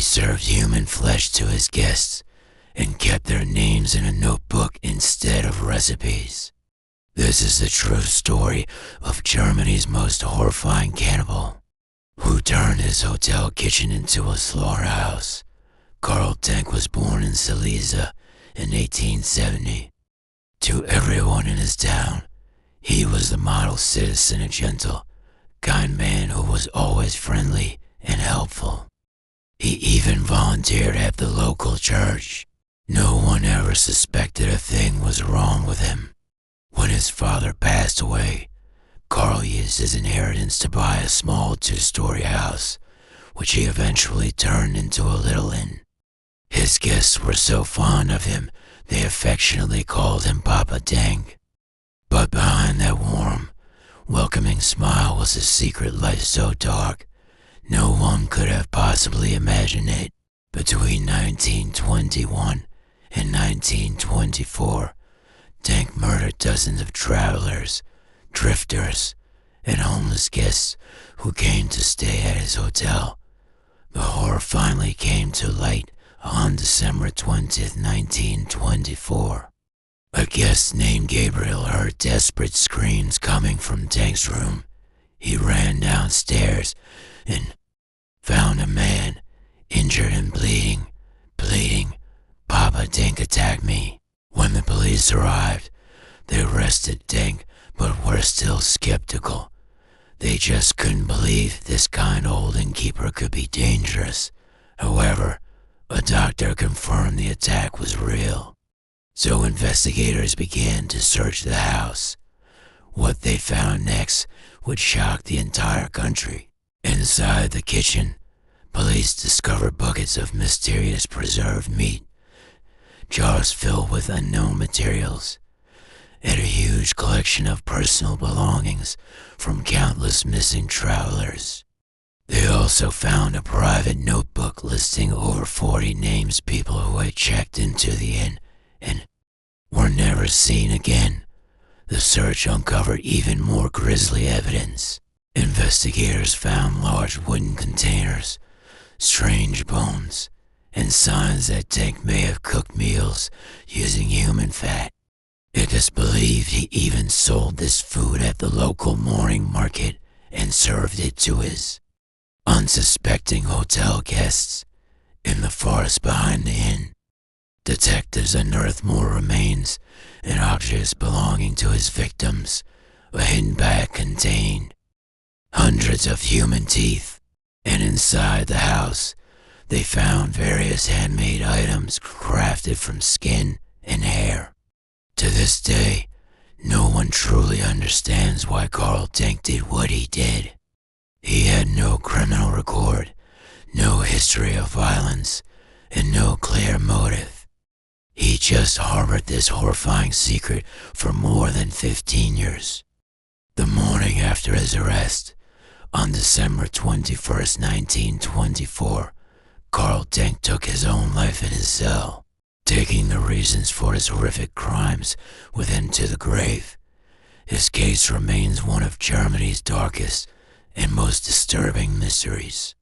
served human flesh to his guests and kept their names in a notebook instead of recipes. This is the true story of Germany's most horrifying cannibal, who turned his hotel kitchen into a slaughterhouse. Karl Denk was born in Silesia in 1870. To everyone in his town, he was the model citizen, a gentle, kind man who was always friendly and helpful. He even volunteered at the local church. No one ever suspected a thing was wrong with him. When his father passed away, Karl used his inheritance to buy a small 2-story house, which he eventually turned into a little inn. His guests were so fond of him, they affectionately called him Papa Denk. But behind that warm, welcoming smile was a secret life so dark, no one could have possibly imagined it. Between 1921 and 1924, Denk murdered dozens of travelers, drifters, and homeless guests who came to stay at his hotel. The horror finally came to light on December 20th, 1924. A guest named Gabriel heard desperate screams coming from Denk's room. He ran downstairs and found a man, injured and bleeding, "Papa Denk attacked me." When the police arrived, they arrested Denk, but were still skeptical. They just couldn't believe this kind old innkeeper could be dangerous. However, a doctor confirmed the attack was real. So investigators began to search the house. What they found next would shock the entire country. Inside the kitchen, police discovered buckets of mysterious preserved meat, jars filled with unknown materials, and a huge collection of personal belongings from countless missing travelers. They also found a private notebook listing over 40 names of people who had checked into the inn and were never seen again. The search uncovered even more grisly evidence. Investigators found large wooden containers, strange bones, and signs that Denk may have cooked meals using human fat. It is believed he even sold this food at the local morning market and served it to his unsuspecting hotel guests. In the forest behind the inn, detectives unearthed more remains and objects belonging to his victims. A hidden bag contained hundreds of human teeth, and inside the house, they found various handmade items crafted from skin and hair. To this day, no one truly understands why Karl Denk did what he did. He had no criminal record, no history of violence, and no clear motive. He just harbored this horrifying secret for more than 15 years. The morning after his arrest, on December 21st, 1924, Karl Denk took his own life in his cell, taking the reasons for his horrific crimes with him to the grave. His case remains one of Germany's darkest and most disturbing mysteries.